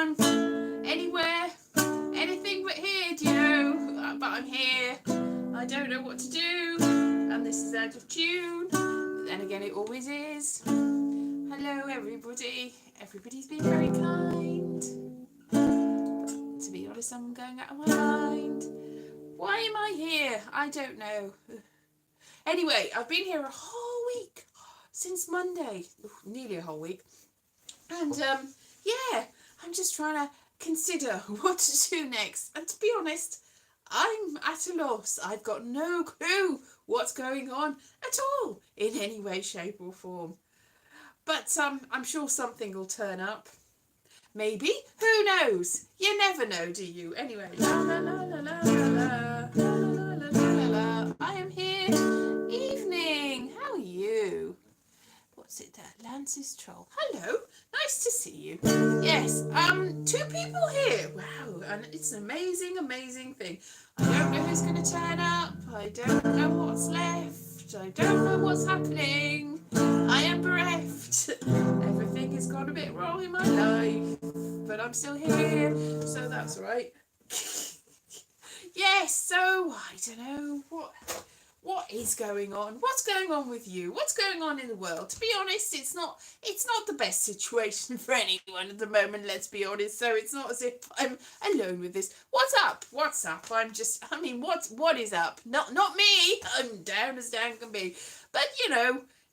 anyone, anywhere, anything but here, do you know? But I'm here. I don't know what to do, and this is out of tune. But then again, it always is. Hello, everybody. Everybody's been very kind. To be honest, I'm going out of my mind. Why am I here? I don't know. Anyway, I've been here a whole week. Since Monday. Nearly a whole week. And, yeah, I'm just trying to consider what to do next. And to be honest, I'm at a loss. I've got no clue what's going on at all in any way, shape or form. But I'm sure something will turn up. Maybe. Who knows? You never know, do you? Anyway. La la la la la la la la la la la. I am here. Evening. How are you? What's it there? Lance's troll. Hello. Nice to see you. Yes. 2 people here. Wow. And it's an amazing, amazing thing. I don't know who's going to turn up. I don't know what's left. I don't know what's happening. I am bereft. Everything has gone a bit wrong in my life. But I'm still here. So that's right. Yes. So I don't know what is going on? What's going on with you? What's going on in the world? To be honest, it's not the best situation for anyone at the moment, let's be honest. So it's not as if I'm alone with this. What's up? What's up? What is up? Not me. I'm down as down can be. But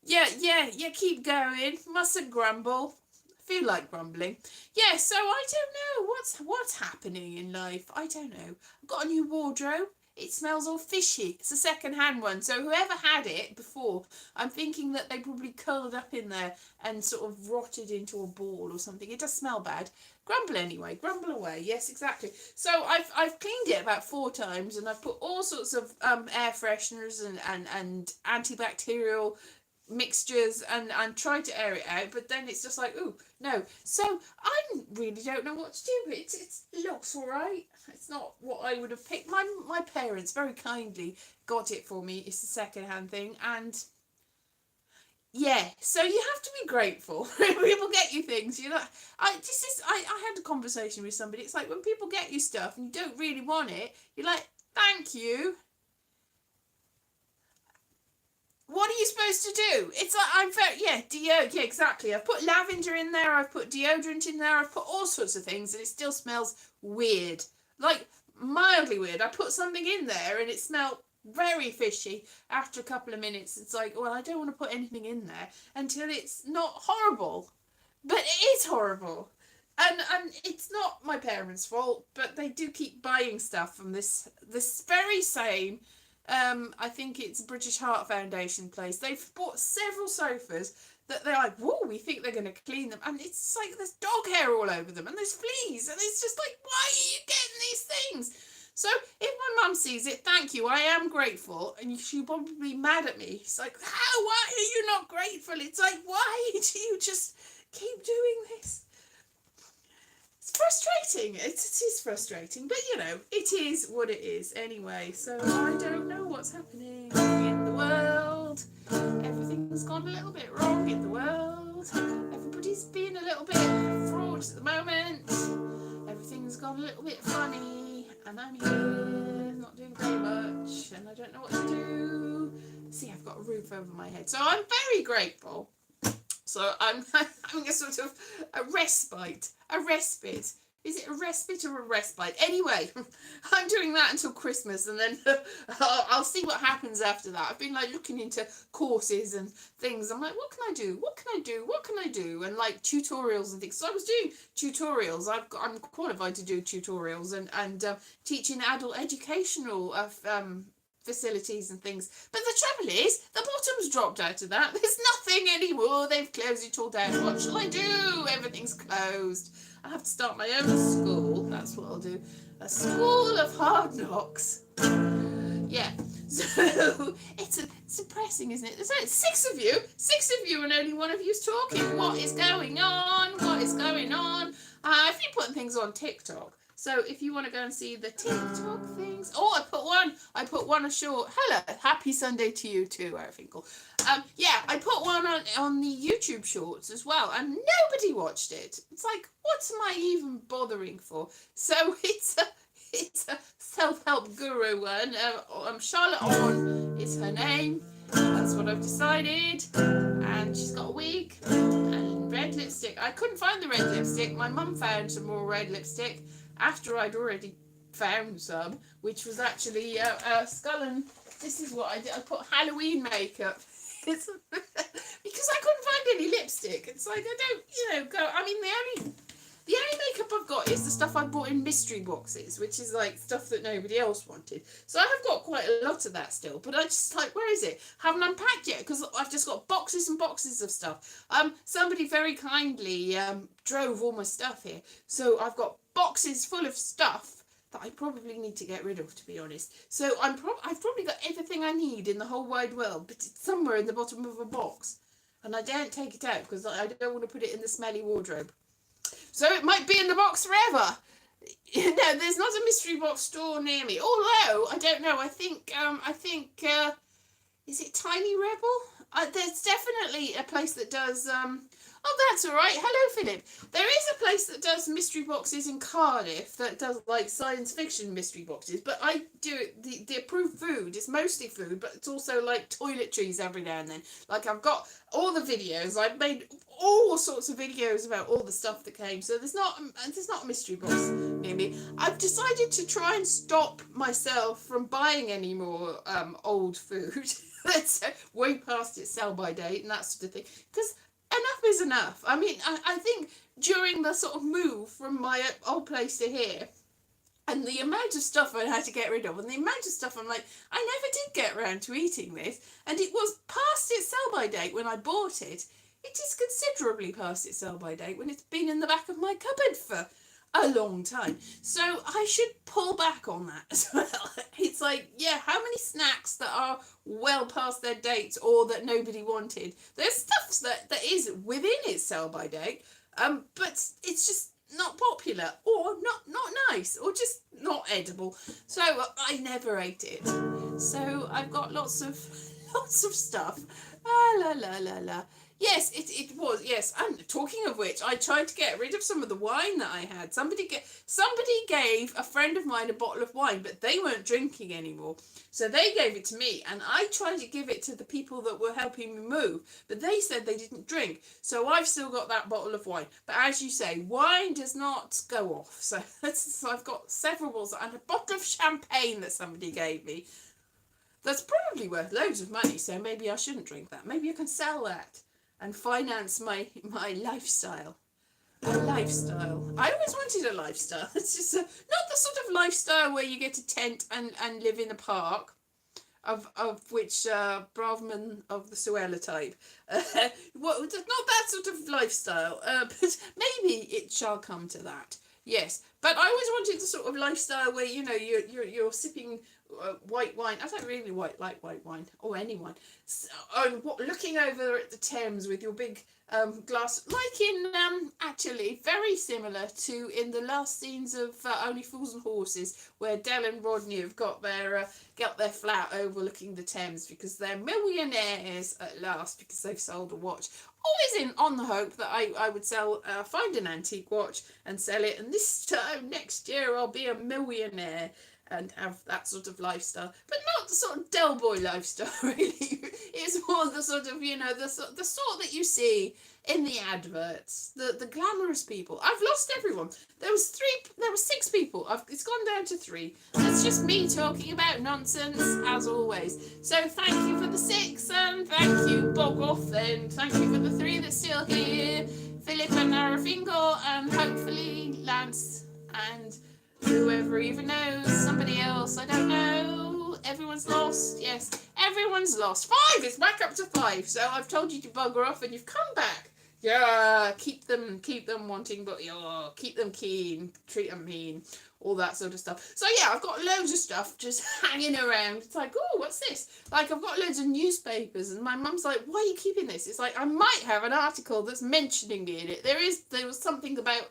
yeah, keep going. Mustn't grumble. I feel like grumbling. Yeah, so I don't know what's happening in life. I don't know. I've got a new wardrobe. It smells all fishy. It's a second-hand one. So whoever had it before, I'm thinking that they probably curled up in there and sort of rotted into a ball or something. It does smell bad. Grumble anyway. Grumble away. Yes, exactly. So I've cleaned it about 4 times and I've put all sorts of air fresheners and antibacterial mixtures and tried to air it out, but then it's just like, ooh, no. So I really don't know what to do. It looks all right. It's not what I would have picked. My parents very kindly got it for me. It's a second-hand thing, and yeah, so you have to be grateful. People get you things, you know. I had a conversation with somebody. It's like when people get you stuff and you don't really want it, you're like, thank you. What are you supposed to do? It's like yeah, exactly. I've put lavender in there, I've put deodorant in there, I've put all sorts of things, and it still smells weird. Like, mildly weird. I put something in there and it smelled very fishy. After a couple of minutes, it's like, well, I don't want to put anything in there until it's not horrible. But it is horrible. And it's not my parents' fault, but they do keep buying stuff from this very same I think it's British Heart Foundation place. They've bought several sofas that they're like, whoa, we think they're going to clean them. And it's like there's dog hair all over them and there's fleas. And it's just like, why are you getting these things? So if my mum sees it, thank you. I am grateful. And she'll probably be mad at me. It's like, why are you not grateful? It's like, why do you just keep doing this? It's frustrating. It is frustrating, but it is what it is anyway. So I don't know what's happening in the world. Everything's gone a little bit wrong in the world. Everybody's being a little bit fraud at the moment. Everything's gone a little bit funny, and I'm here, not doing very much, and I don't know what to do. See, I've got a roof over my head, so I'm very grateful. So I'm having a sort of a respite. Is it a respite or a respite? Anyway, I'm doing that until Christmas, and then I'll see what happens after that. I've been looking into courses and things. I'm like, what can I do? What can I do? What can I do? And tutorials and things. So I was doing tutorials. I'm qualified to do tutorials and teaching adult educational facilities and things, but the trouble is the bottom's dropped out of that. There's nothing anymore. They've closed it all down. What shall I do? Everything's closed. I have to start my own school. That's what I'll do. A school of hard knocks. Yeah, so it's depressing, isn't it? There's only 6 of you and only one of you's talking. What is going on? If you're putting things on TikTok, So if you want to go and see the TikTok things, I put one ashore. Hello, happy Sunday to you too, Finkel. Yeah, I put one on the YouTube shorts as well, and nobody watched it. It's like, what am I even bothering for? So it's a self-help guru one. Charlotte On is her name. That's what I've decided. And she's got a wig and red lipstick. I couldn't find the red lipstick. My mum found some more red lipstick after I'd already found some, which was actually skull and. This is what I did. I put Halloween makeup. It's because I couldn't find any lipstick. It's like, I don't, go. I mean, the only makeup I've got is the stuff I bought in mystery boxes, which is like stuff that nobody else wanted. So I have got quite a lot of that still, but I just like, where is it? Haven't unpacked yet because I've just got boxes and boxes of stuff. Somebody very kindly drove all my stuff here, so I've got boxes full of stuff that I probably need to get rid of, to be honest. So I've probably got everything I need in the whole wide world, but it's somewhere in the bottom of a box, and I daren't take it out because I don't want to put it in the smelly wardrobe. So it might be in the box forever. There's not a mystery box store near me. Although I don't know. I think is it Tiny Rebel? There's definitely a place that does. Oh, that's all right. Hello, Philip. There is a place that does mystery boxes in Cardiff that does like science fiction mystery boxes. But I do it. The approved food is mostly food, but it's also like toiletries every now and then. Like I've got all the videos. I've made all sorts of videos about all the stuff that came. So there's not a mystery box near me. I've decided to try and stop myself from buying any more old food that's way past its sell by date and that sort of thing, because enough is enough. I mean, I think during the sort of move from my old place to here, and the amount of stuff I had to get rid of, and the amount of stuff I'm like, I never did get around to eating this, and it was past its sell-by date when I bought it. It is considerably past its sell-by date when it's been in the back of my cupboard for a long time. So I should pull back on that as well. It's like, yeah, how many snacks that are well past their dates or that nobody wanted? There's stuff that is within its sell-by date, but it's just not popular or not nice or just not edible. So I never ate it. So I've got lots of stuff. La la la la. Yes, it was. Yes, and talking of which, I tried to get rid of some of the wine that I had. Somebody gave a friend of mine a bottle of wine, but they weren't drinking anymore. So they gave it to me, and I tried to give it to the people that were helping me move, but they said they didn't drink. So I've still got that bottle of wine. But as you say, wine does not go off. So I've got several bottles and a bottle of champagne that somebody gave me. That's probably worth loads of money, so maybe I shouldn't drink that. Maybe I can sell that and finance my lifestyle. A lifestyle. I always wanted a lifestyle. It's just not the sort of lifestyle where you get a tent and live in a park, of which Braverman of the Suella type. Not that sort of lifestyle, but maybe it shall come to that. Yes, but I always wanted the sort of lifestyle where you're sipping white wine. I don't really like white wine or any wine. So, looking over at the Thames with your big glass, like in actually very similar to in the last scenes of Only Fools and Horses, where Del and Rodney have got their flat overlooking the Thames because they're millionaires at last because they've sold a watch. Always on the hope that I would find an antique watch and sell it, and this time next year I'll be a millionaire and have that sort of lifestyle, but not the sort of Del Boy lifestyle. Really, it's more the sort of the sort that you see in the adverts, the glamorous people. I've lost everyone. There was 6 people. It's gone down to 3. It's just me talking about nonsense as always. So thank you for the 6, and thank you, bog off then. Thank you for the 3 that's still here, Philip and Narafingo, and hopefully Lance and whoever even knows, somebody else, I don't know. Everyone's lost. Yes, everyone's lost. 5, it's back up to 5. So I've told you to bugger off and you've come back. Yeah, keep them wanting, but keep them keen, treat them mean, all that sort of stuff. So yeah, I've got loads of stuff just hanging around. It's like, oh, what's this? Like, I've got loads of newspapers, and my mum's like, why are you keeping this? It's like, I might have an article that's mentioning me in it. There was something about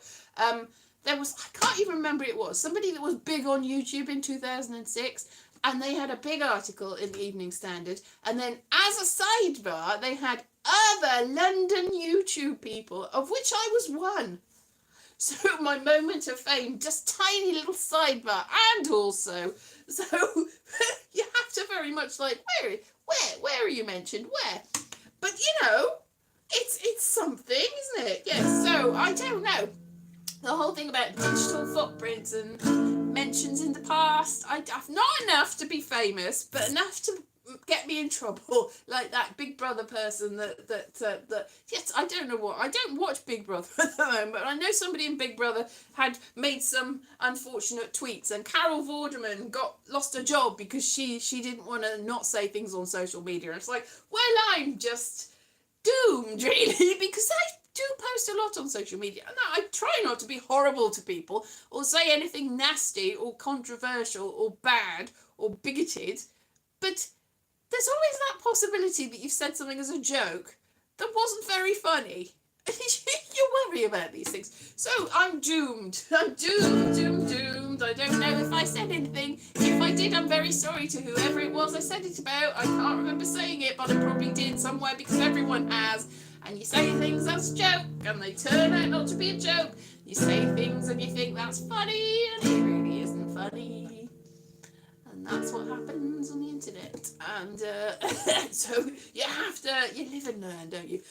I can't even remember who it was, somebody that was big on YouTube in 2006, and they had a big article in the Evening Standard, and then as a sidebar they had other London YouTube people, of which I was one. So my moment of fame, just tiny little sidebar, and also, so you have to very much like, where are you mentioned, where? But you know, it's something, isn't it? Yes, so I don't know. The whole thing about digital footprints and mentions in the past, I've not enough to be famous, but enough to get me in trouble, like that Big Brother person that yes, I don't know what, I don't watch Big Brother at the moment, but I know somebody in Big Brother had made some unfortunate tweets, and Carol Vorderman lost her job because she didn't want to not say things on social media. And it's like, well, I'm just doomed really, because I do post a lot on social media, and I try not to be horrible to people or say anything nasty or controversial or bad or bigoted, but there's always that possibility that you've said something as a joke that wasn't very funny. You worry about these things. So I'm doomed. I'm doomed. I don't know if I said anything. If I did, I'm very sorry to whoever it was I said it about. I can't remember saying it, but I probably did somewhere, because everyone has. And you say things as a joke, and they turn out not to be a joke. You say things and you think that's funny, and it really isn't funny. And that's what happens on the internet. And so you live and learn, don't you?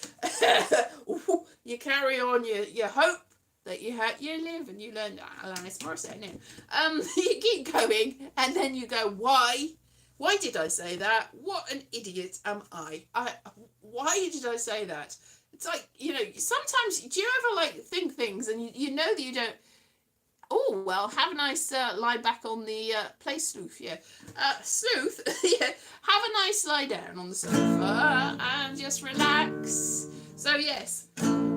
You carry on, you hope that you live and you learn. Alanis Morissette, no. You keep going, and then you go, why? Why did I say that? What an idiot am I? Why did I say that? It's like, you know, sometimes, do you ever like think things and you know that you don't, oh, well, have a nice lie back on the play sleuth, yeah. Sleuth, yeah, have a nice lie down on the sofa and just relax. So, yes,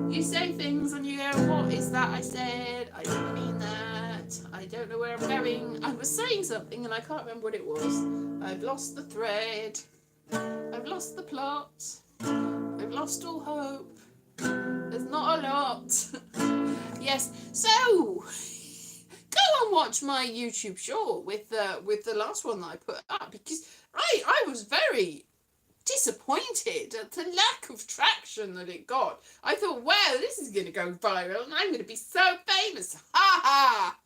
you say things and you go, what is that I said? I didn't mean that. I don't know where I'm going. I was saying something and I can't remember what it was. I've lost the thread. I've lost the plot. I've lost all hope. There's not a lot. Yes, so go and watch my YouTube short with the last one that I put up, because I was very disappointed at the lack of traction that it got. I thought, wow, this is going to go viral and I'm going to be so famous. Ha ha!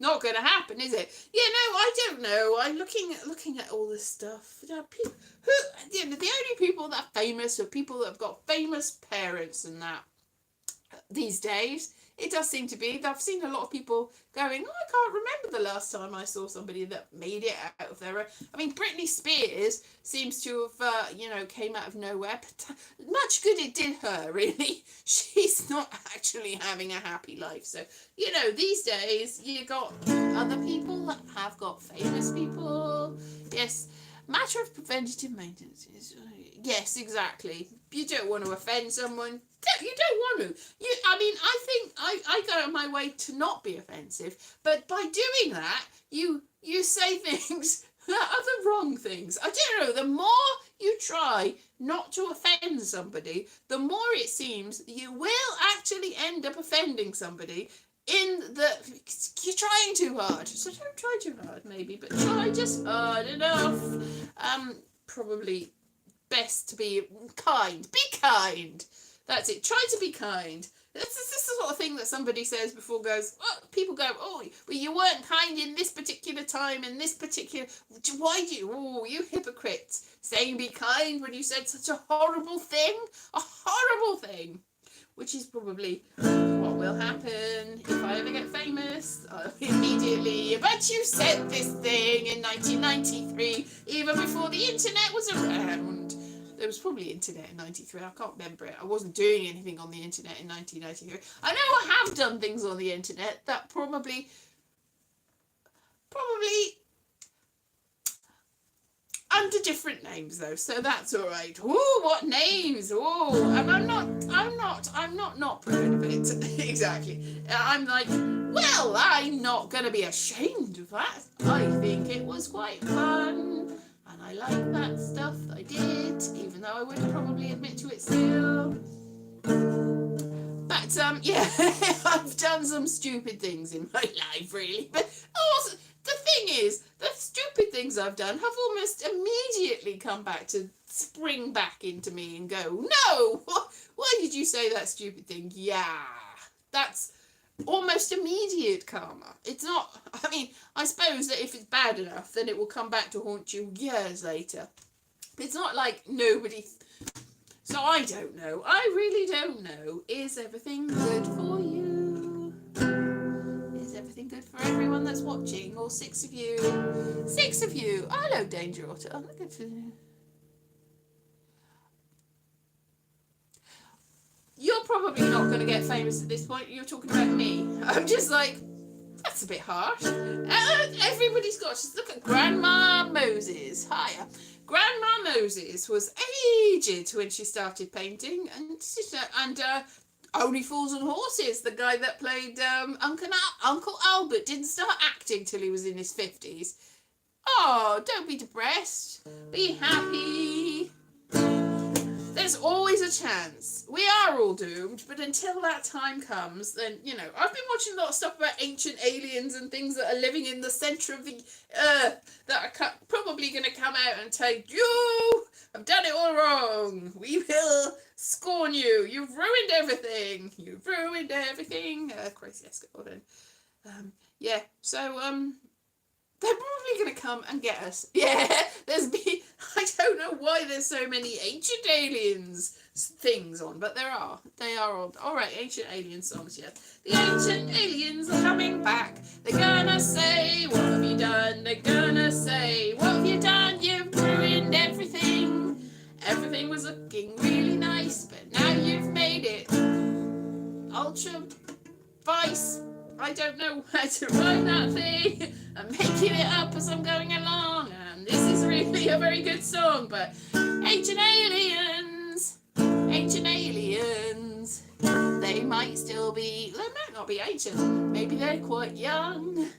Not going to happen, is it? Yeah, no, I don't know. I'm looking at all this stuff. People the only people that are famous are people that have got famous parents and that these days. It does seem to be. I've seen a lot of people going, oh, I can't remember the last time I saw somebody that made it out of their own. I mean, Britney Spears seems to have, came out of nowhere. But much good it did her, really. She's not actually having a happy life. So, these days, you got other people that have got famous people. Yes, matter of preventative maintenance. Yes, exactly. You don't want to offend someone. You don't want to. I think I go out of my way to not be offensive, but by doing that, you say things that are the wrong things. I don't know, the more you try not to offend somebody, the more it seems you will actually end up offending somebody you're trying too hard. So don't try too hard, maybe, but try just hard enough. Probably best to be kind. Be kind. That's it. Try to be kind. This is the sort of thing that somebody says before people go, oh, well, you weren't kind in this particular time, in this particular... Why do you... Oh, you hypocrites. Saying be kind when you said such a horrible thing. A horrible thing. Which is probably what will happen if I ever get famous. Immediately, but you said this thing in 1993, even before the internet was around. There was probably internet in 93. I can't remember it. I wasn't doing anything on the internet in 1993. I know I have done things on the internet that probably under different names though, so that's all right. Ooh, what names? Ooh, and I'm not proud of it. Exactly. I'm like, well, I'm not gonna be ashamed of that. I think it was quite fun. And I like that stuff that I did, even though I wouldn't probably admit to it still. Back But yeah, I've done some stupid things in my life, really. But also, the thing is, the stupid things I've done have almost immediately come back to spring back into me and go, no, why did you say that stupid thing? Yeah, that's almost immediate karma. It's not, I mean, I suppose that if it's bad enough, then it will come back to haunt you years later. It's not like nobody. So I don't know. I really don't know. Is everything good for you? Is everything good for everyone that's watching? All 6 of you. 6 of you. Hello, Danger Otter. Look at you. You're probably not going to get famous at this point. You're talking about me. I'm just like, that's a bit harsh. Everybody's got, just look at Grandma Moses. Hiya. Grandma Moses was aged when she started painting, and Only Fools and Horses, the guy that played Uncle Albert, didn't start acting till he was in his 50s. Oh, don't be depressed. Be happy. There's always a chance. We are all doomed, but until that time comes, then, you know, I've been watching a lot of stuff about ancient aliens and things that are living in the centre of the earth that are probably going to come out and take, you have done it all wrong. We will scorn you. You've ruined everything. You've ruined everything. Crazy Escort. Yeah, so, they're probably going to come and get us. Yeah, I don't know why there's so many ancient aliens things on, but there are. They are on. All right, ancient alien songs, yes. The ancient aliens are coming back. They're gonna say, what have you done? They're gonna say, what have you done? You've ruined everything. Everything was looking really nice, but now you've made it ultra vice. I don't know how to write that thing. I'm making it up as I'm going along, and this is really a very good song, but ancient aliens, they might still be, they might not be ancient, maybe they're quite young,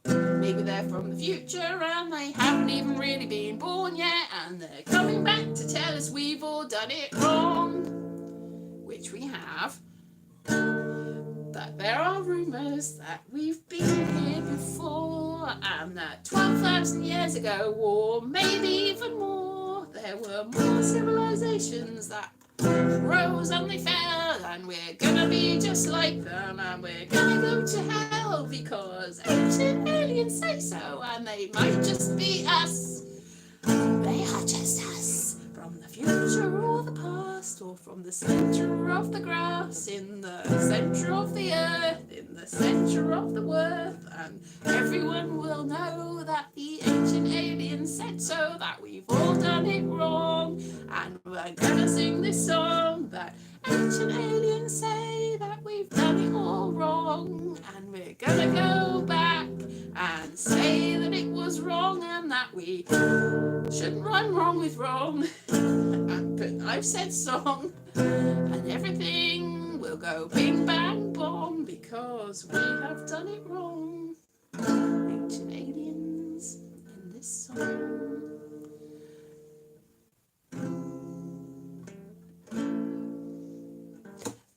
maybe they're from the future, and they haven't even really been born yet, and they're coming back to tell us we've all done it wrong, which we have. That there are rumours that we've been here before, and that 12,000 years ago, or maybe even more, there were more civilizations that rose and they fell, and we're gonna be just like them, and we're gonna go to hell because ancient aliens say so, and they might just be us. They are just us, from the future or the past, or from the centre of the grass, in the centre of the earth, in the centre of the worth, and everyone will know that the ancient aliens said so, that we've all done it wrong, and we're gonna sing this song, that ancient aliens say that we've done it all wrong, and we're gonna go back and say that it was wrong, and that we shouldn't run wrong with wrong. But I've said song, and everything will go bing bang bomb because we have done it wrong. Ancient aliens in this song.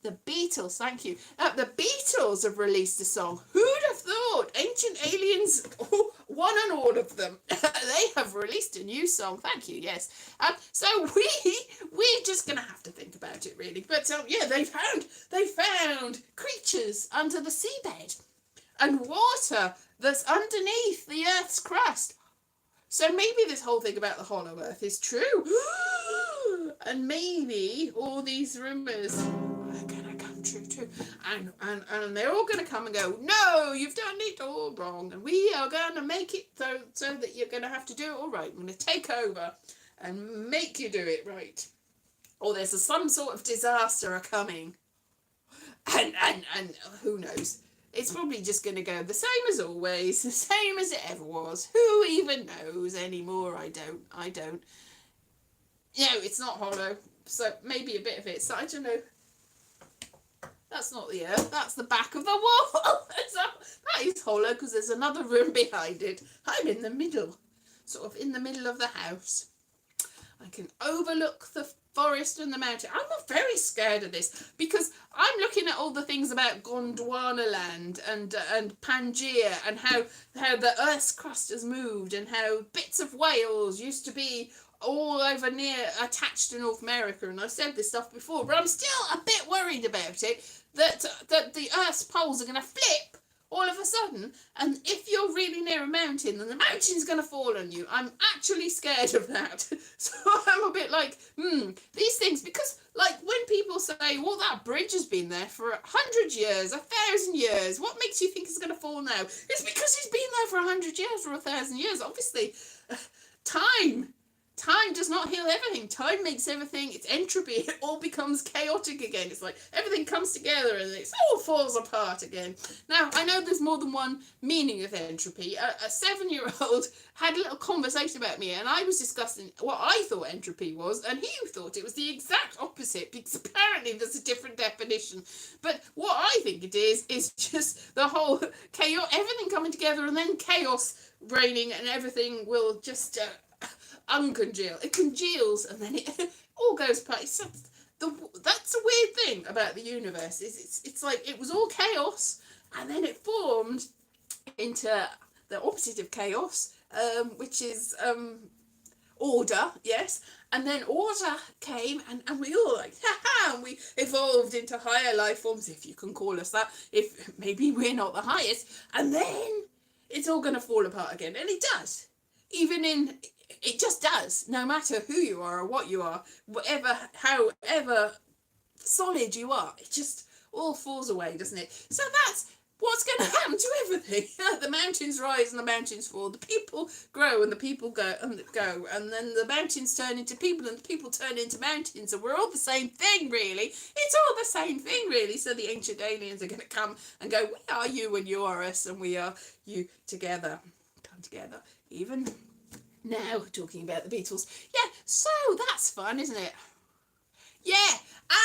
The Beatles, thank you. The Beatles have released a song. Who'd have thought? Ancient aliens, one and all of them. They have released a new song. Thank you. Yes. So we're just gonna have to think about it, really. But yeah, they found creatures under the seabed and water that's underneath the Earth's crust. So maybe this whole thing about the hollow Earth is true. And maybe all these rumours are gonna come true. And they're all gonna come and go, no, you've done it all wrong, and we are gonna make it so that you're gonna have to do it all right. I'm gonna take over and make you do it right. Or there's some sort of disaster coming. And who knows? It's probably just going to go the same as always, the same as it ever was. Who even knows anymore? I don't. You know, it's not hollow, so maybe a bit of it. So I don't know. That's not the earth, that's the back of the wall. That is hollow because there's another room behind it. I'm in the middle, sort of in the middle of the house. I can overlook the forest and the mountain. I'm not very scared of this because I'm looking at all the things about Gondwana land and Pangaea and how the Earth's crust has moved and how bits of Wales used to be all over near attached to North America, and I've said this stuff before, but I'm still a bit worried about it that the Earth's poles are going to flip all of a sudden, and if you're really near a mountain, then the mountain's going to fall on you. I'm actually scared of that. So I'm a bit like, these things, because like when people say, well, that bridge has been there for 100 years, 1,000 years, what makes you think it's going to fall now? It's because it's been there for 100 years or 1,000 years. Obviously, time does not heal everything. Time makes everything, it's entropy, it all becomes chaotic again. It's like everything comes together and it all falls apart again. Now, I know there's more than one meaning of entropy. A 7-year-old had a little conversation about me, and I was discussing what I thought entropy was, and he thought it was the exact opposite, because apparently there's a different definition. But what I think it is just the whole chaos, everything coming together, and then chaos reigning, and everything will just uncongeal. It congeals and then it all goes apart. That's a weird thing about the universe. It's like it was all chaos and then it formed into the opposite of chaos, which is order, yes. And then order came and we all like, and we evolved into higher life forms, if you can call us that, if maybe we're not the highest. And then it's all going to fall apart again. And it does. It just does, no matter who you are or what you are, however solid you are, it just all falls away, doesn't it? So that's what's going to happen to everything. The mountains rise and the mountains fall. The people grow and the people go, and then the mountains turn into people and the people turn into mountains, and we're all the same thing, really. It's all the same thing, really. So the ancient aliens are going to come and go, we are you and you are us, and we are you together. Come together. Even now, talking about the Beatles. Yeah, so that's fun, isn't it? Yeah,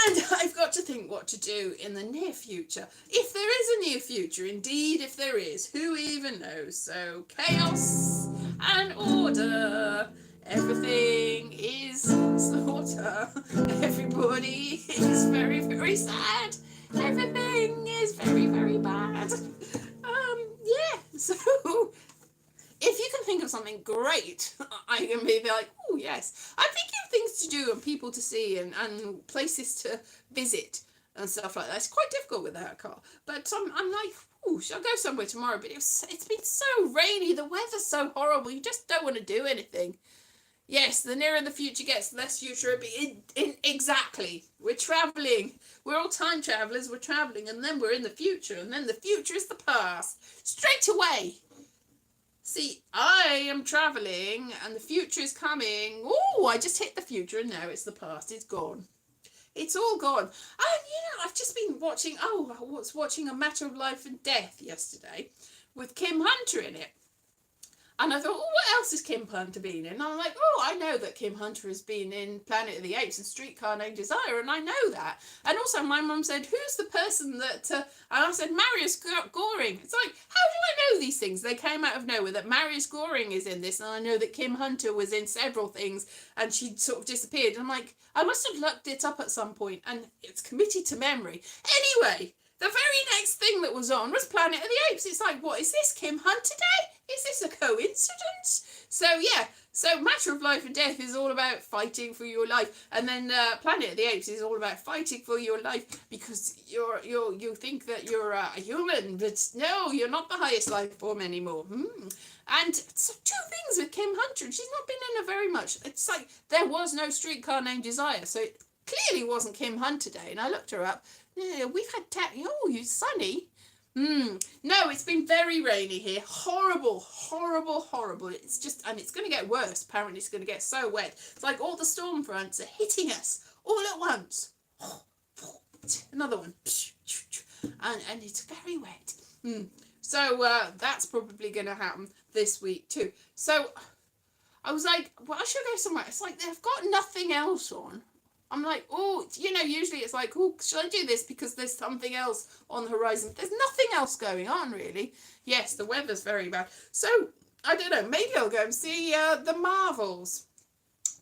and I've got to think what to do in the near future. If there is a near future, indeed, if there is, who even knows? So, chaos and order. Everything is slaughter. Everybody is very, very sad. Everything is very, very bad. Yeah, so if you can think of something great, I can be like, oh yes. I'm thinking of things to do and people to see and places to visit and stuff like that. It's quite difficult without a car. But I'm like, oh, shall I go somewhere tomorrow? But it's been so rainy, the weather's so horrible, you just don't want to do anything. Yes, the nearer the future gets, the less future it'll be. Exactly. We're travelling. We're all time travellers, we're travelling, and then we're in the future, and then the future is the past. Straight away. See, I am travelling and the future is coming. Oh, I just hit the future and now it's the past. It's gone. It's all gone. And I've just been watching, I was watching A Matter of Life and Death yesterday with Kim Hunter in it. And I thought, what else has Kim Hunter been in? And I'm like, I know that Kim Hunter has been in Planet of the Apes and Streetcar Named Desire, and I know that. And also my mum said, who's the person that, and I said, Marius Goring. It's like, how do I know these things? They came out of nowhere, that Marius Goring is in this, and I know that Kim Hunter was in several things, and she sort of disappeared. I'm like, I must have looked it up at some point, and it's committed to memory. Anyway, the very next thing that was on was Planet of the Apes. It's like, what is this, Kim Hunter Day? Is this a coincidence? So yeah, so Matter of Life and Death is all about fighting for your life, and then Planet of the Apes is all about fighting for your life because you think that you're a human, but no, you're not the highest life form anymore. And so two things with Kim Hunter, and she's not been in it very much. It's like there was no Streetcar Named Desire, so it clearly wasn't Kim Hunter Day, and I looked her up. Yeah, we've had you sunny. No, it's been very rainy here. Horrible, horrible, horrible. It's just, and it's going to get worse. Apparently it's going to get so wet. It's like all the storm fronts are hitting us all at once. Another one. And it's very wet. So that's probably going to happen this week too. So I was like, well, I should go somewhere. It's like they've got nothing else on. I'm like, usually it's like, should I do this because there's something else on the horizon? There's nothing else going on, really. Yes, the weather's very bad. So, I don't know, maybe I'll go and see the Marvels.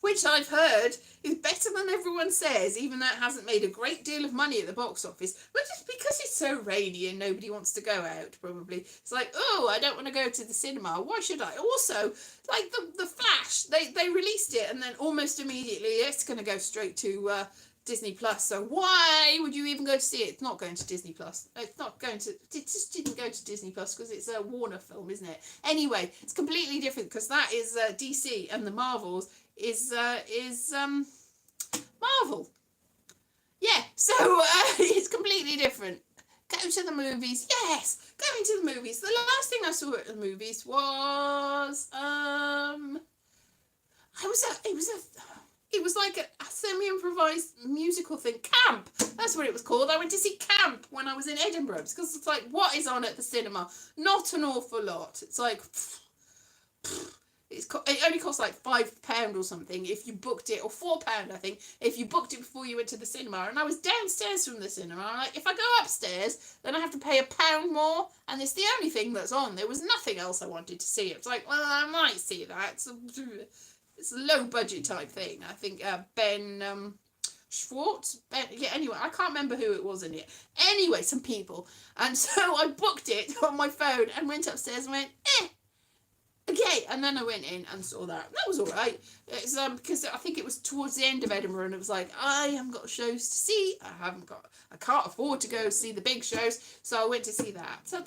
which I've heard is better than everyone says, even though it hasn't made a great deal of money at the box office. But just because it's so rainy and nobody wants to go out, probably. It's like, oh, I don't want to go to the cinema. Why should I? Also, like the Flash, they released it and then almost immediately it's going to go straight to Disney Plus. So why would you even go to see it? It's not going to Disney Plus. It's not going to. It just didn't go to Disney Plus because it's a Warner film, isn't it? Anyway, it's completely different because that is DC and the Marvels is Marvel. Yeah, so it's completely different. Go to the movies. Yes, going to the movies. The last thing I saw at the movies was it was like a semi-improvised musical thing. Camp. That's what it was called. I went to see Camp when I was in Edinburgh because it's like, what is on at the cinema? Not an awful lot. It's like, it only costs like £5 or something if you booked it, or £4 I think, if you booked it before you went to the cinema. And I was downstairs from the cinema. I'm like, if I go upstairs, then I have to pay £1 more, and it's the only thing that's on. There was nothing else I wanted to see. It's like, well, I might see that. It's a low budget type thing. I think Ben Schwartz. Anyway, I can't remember who it was in it. Anyway, some people. And so I booked it on my phone and went upstairs and went, okay, and then I went in and saw that. That was all right. It's because I think it was towards the end of Edinburgh, and it was like, I haven't got shows to see. I can't afford to go see the big shows, so I went to see that. So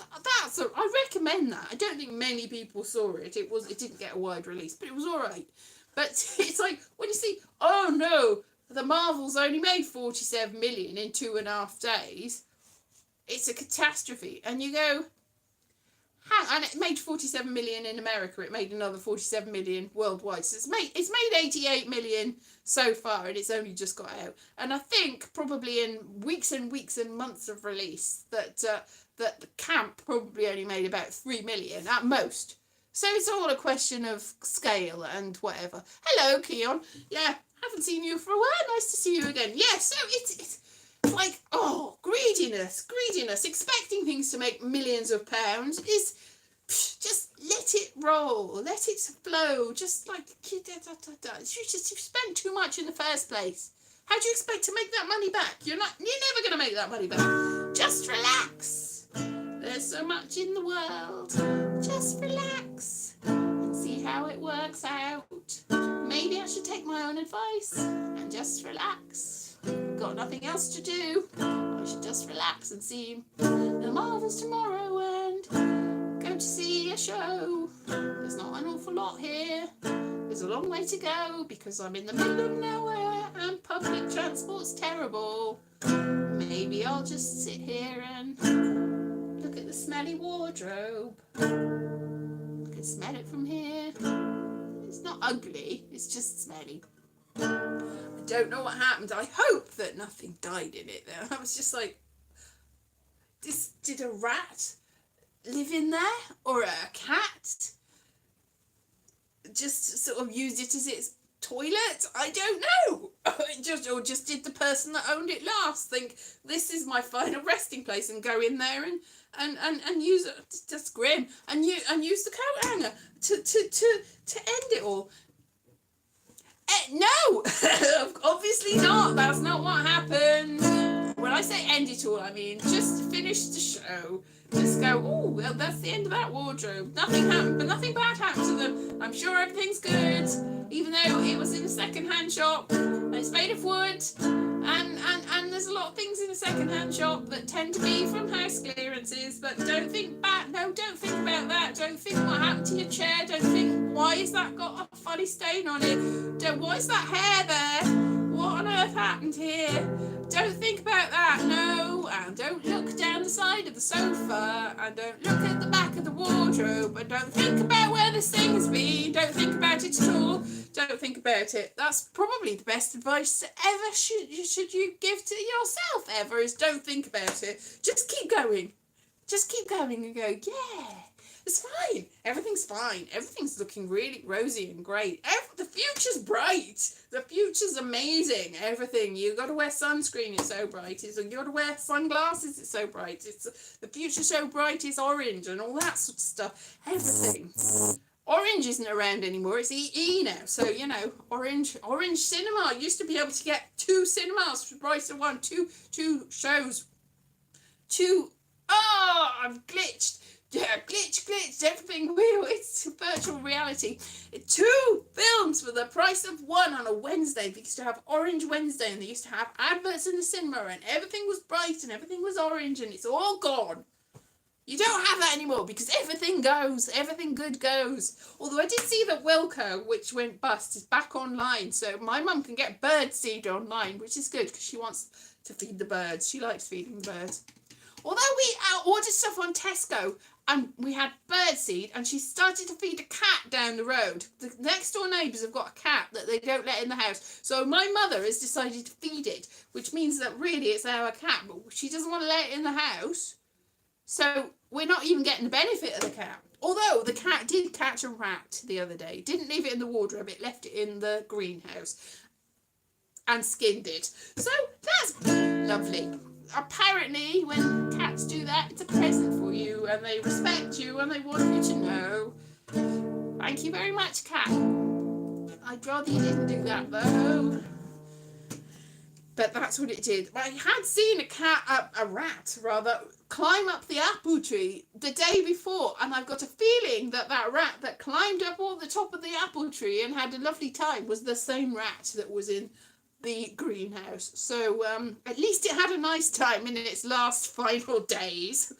I recommend that. I don't think many people saw it. It didn't get a wide release, but it was all right. But it's like when you see, oh no, the Marvels only made 47 million in 2.5 days. It's a catastrophe, and you go. And it made 47 million in America. It made another 47 million worldwide. So it's made 88 million so far, and it's only just got out. And I think probably in weeks and weeks and months of release that the Camp probably only made about 3 million at most. So it's all a question of scale and whatever. Hello, Keon. Yeah, haven't seen you for a while. Nice to see you again. Yeah, so it's like, oh, greediness. Expecting things to make millions of pounds is just let it roll, let it flow. Just like you spent too much in the first place. How do you expect to make that money back? You're never gonna make that money back. Just relax. There's so much in the world. Just relax and see how it works out. Maybe I should take my own advice and just relax. Got nothing else to do. I should just relax and see the Marvels tomorrow and go to see a show. There's not an awful lot here. There's a long way to go because I'm in the middle of nowhere and public transport's terrible. Maybe I'll just sit here and look at the smelly wardrobe. I can smell it from here. It's not ugly, it's just smelly. I don't know what happened. I hope that nothing died in it there. I was just like, did a rat live in there? Or a cat? Just sort of used it as its toilet? I don't know. Or just did the person that owned it last think, this is my final resting place, and go in there and use it. That's grim. And use the coat hanger to end it all. No, obviously not. That's not what happened. When I say end it all, I mean just finish the show. Just go, oh, well, that's the end of that wardrobe. Nothing happened, but nothing bad happened to them. I'm sure everything's good, even though it was in a second-hand shop and it's made of wood. And there's a lot of things in a second-hand shop that tend to be from house clearances. But don't think back. No, don't think about that. Don't think what happened to your chair. Don't think, why has that got a funny stain on it? Why is that hair there? What on earth happened here? Don't think about that, no. And don't look down the side of the sofa. And don't look at the back of the wardrobe. And don't think about where this thing has been. Don't think about it at all. Don't think about it. That's probably the best advice ever should you give to yourself ever, is don't think about it. Just keep going. Just keep going and go, yeah, it's fine. Everything's fine. Everything's looking really rosy and great. The future's bright. The future's amazing. Everything. You got to wear sunscreen. It's so bright. You got to wear sunglasses. It's so bright. The future's so bright. It's orange and all that sort of stuff. Everything. Orange isn't around anymore. It's EE now. So, you know, Orange Cinema. I used to be able to get 2 cinemas for the price of one. Two shows. I've glitched. Yeah, glitched, everything real. It's virtual reality. 2 films for the price of one on a Wednesday. They used to have Orange Wednesday, and they used to have adverts in the cinema, and everything was bright and everything was orange, and it's all gone. You don't have that anymore because everything goes. Everything good goes. Although I did see that Wilco, which went bust, is back online. So my mum can get birdseed online, which is good because she wants to feed the birds. She likes feeding the birds. Although we ordered stuff on Tesco and we had birdseed, and she started to feed a cat down the road. The next door neighbours have got a cat that they don't let in the house. So my mother has decided to feed it, which means that really it's our cat, but she doesn't want to let it in the house. So we're not even getting the benefit of the cat. Although the cat did catch a rat the other day. Didn't leave it in the wardrobe. It left it in the greenhouse and skinned it. So that's lovely. Apparently when cats do that, it's a present for you and they respect you and they want you to know. Thank you very much, cat. I'd rather you didn't do that though. But that's what it did. I had seen a rat climb up the apple tree the day before, and I've got a feeling that rat that climbed up on the top of the apple tree and had a lovely time was the same rat that was in the greenhouse. So at least it had a nice time in its last final days.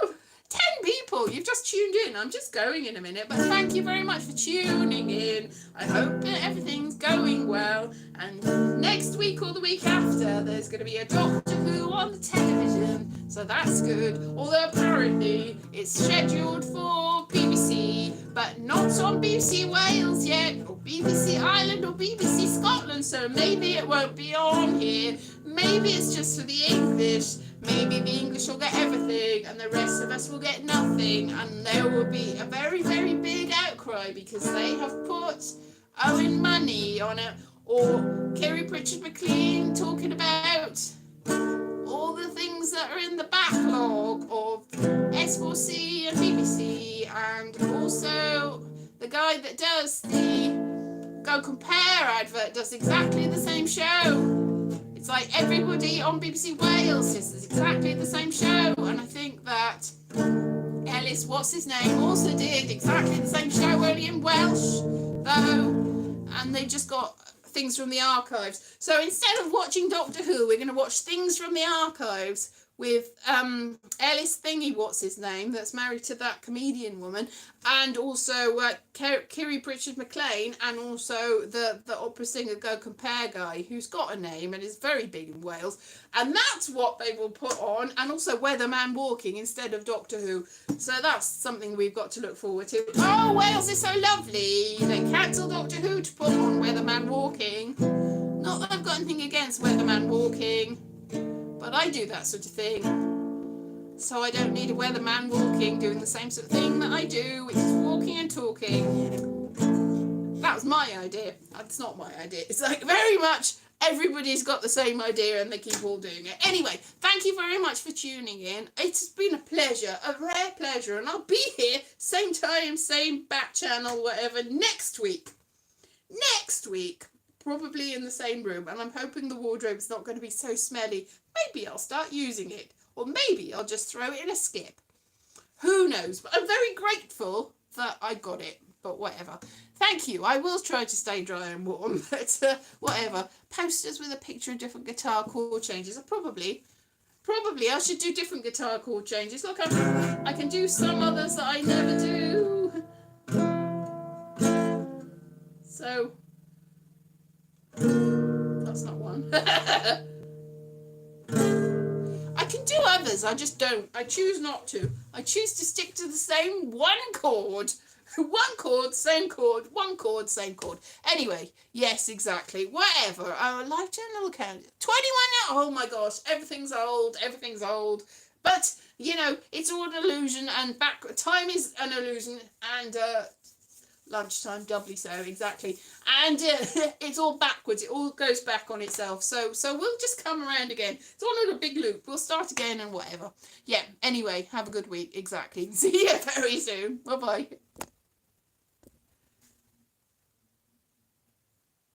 Oh, 10 people, you've just tuned in. I'm just going in a minute, but thank you very much for tuning in. I hope that everything's going well, and next week or the week after there's going to be a Doctor Who on the television, so that's good. Although apparently it's scheduled for BBC, but not on BBC Wales yet, or BBC Ireland or BBC Scotland, so maybe it won't be on here. Maybe it's just for the English. Maybe the English will get everything and the rest of us will get nothing, and there will be a very, very big outcry because they have put Owen Money on it, or Kerry Pritchard McLean talking about all the things that are in the backlog of S4C and BBC, and also the guy that does the Go Compare advert does exactly the same show. It's like everybody on BBC Wales is exactly the same show, and I think that Elise, what's his name, also did exactly the same show, only in Welsh, though, and they just got things from the archives. So instead of watching Doctor Who, we're going to watch things from the archives with Ellis Thingy, what's his name, that's married to that comedian woman, and also Kerry Pritchard McLean, and also the opera singer Go Compare guy, who's got a name and is very big in Wales, and that's what they will put on, and also Weatherman Walking instead of Doctor Who. So that's something we've got to look forward to. Oh, Wales is so lovely. They cancelled Doctor Who to put on Weatherman Walking. Not that I've got anything against Weatherman Walking, but I do that sort of thing. So I don't need a weatherman walking, doing the same sort of thing that I do, which is walking and talking. That was my idea. That's not my idea. It's like very much everybody's got the same idea and they keep all doing it. Anyway, thank you very much for tuning in. It's been a pleasure, a rare pleasure, and I'll be here, same time, same back channel, whatever, next week. Next week. Probably in the same room, and I'm hoping the wardrobe's not going to be so smelly. Maybe I'll start using it, or maybe I'll just throw it in a skip. Who knows? But I'm very grateful that I got it, but whatever. Thank you. I will try to stay dry and warm, but whatever. Posters with a picture of different guitar chord changes. Probably I should do different guitar chord changes. Look, I can do some others that I never do. So that's not one. I can do others, I just don't. I choose not to. I choose to stick to the same one chord. One chord, same chord, one chord, same chord. Anyway, yes, exactly. Whatever. I like to little count. 21 now. Oh my gosh, everything's old. But, you know, it's all an illusion, and time is an illusion, and lunchtime doubly so, exactly, and it's all backwards, it all goes back on itself, so we'll just come around again. It's all in a big loop. We'll start again and whatever. Yeah, anyway, have a good week. Exactly. See you very soon. Bye bye.